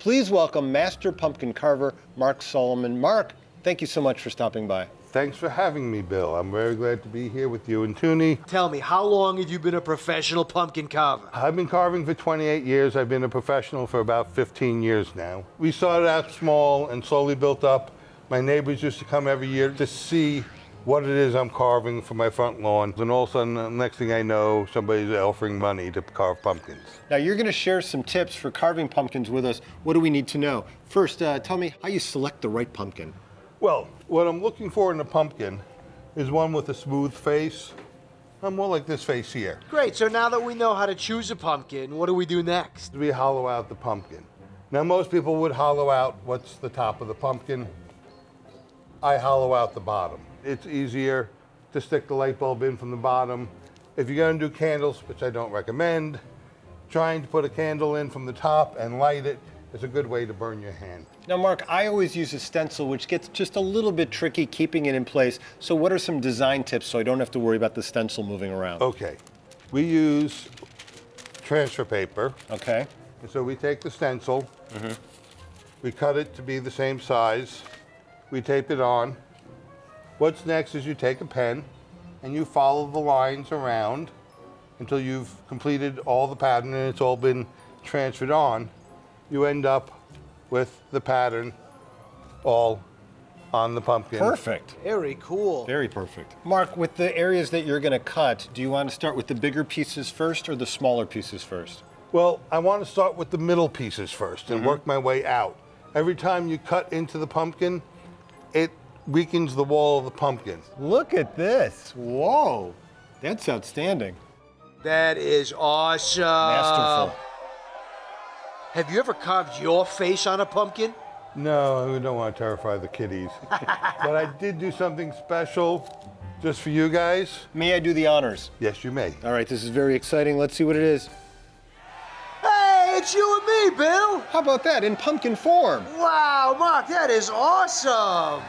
Please welcome Master Pumpkin Carver, Mark Solomon. Mark, thank you so much for stopping by. Thanks for having me, Bill. I'm very glad to be here with you and Toonie. Tell me, how long have you been a professional pumpkin carver? I've been carving for 28 years. I've been a professional for about 15 years now. We started out small and slowly built up. My neighbors used to come every year to see what it is I'm carving for my front lawn. And all of a sudden, the next thing I know, somebody's offering money to carve pumpkins. Now, you're going to share some tips for carving pumpkins with us. What do we need to know? First, tell me how you select the right pumpkin. Well, what I'm looking for in a pumpkin is one with a smooth face. I'm more like this face here. Great, so now that we know how to choose a pumpkin, what do we do next? We hollow out the pumpkin. Now, most people would hollow out what's the top of the pumpkin. I hollow out the bottom. It's easier to stick the light bulb in from the bottom. If you're gonna do candles, which I don't recommend, trying to put a candle in from the top and light it is a good way to burn your hand. Now, Mark, I always use a stencil, which gets just a little bit tricky keeping it in place. So what are some design tips so I don't have to worry about the stencil moving around? Okay, we use transfer paper. Okay. And so we take the stencil, we cut it to be the same size, we tape it on. What's next is you take a pen and you follow the lines around until you've completed all the pattern and it's all been transferred on. You end up with the pattern all on the pumpkin. Perfect. Very cool. Very perfect. Mark, with the areas that you're going to cut, do you want to start with the bigger pieces first or the smaller pieces first? Well, I want to start with the middle pieces first and work my way out. Every time you cut into the pumpkin, it weakens the wall of the pumpkin. Look at this. Whoa. That's outstanding. That is awesome. Masterful. Have you ever carved your face on a pumpkin? No, we don't want to terrify the kiddies. But I did do something special just for you guys. May I do the honors? Yes, you may. All right, this is very exciting. Let's see what it is. Hey, it's you and me, Bill. How about that, in pumpkin form? Wow, Mark, that is awesome.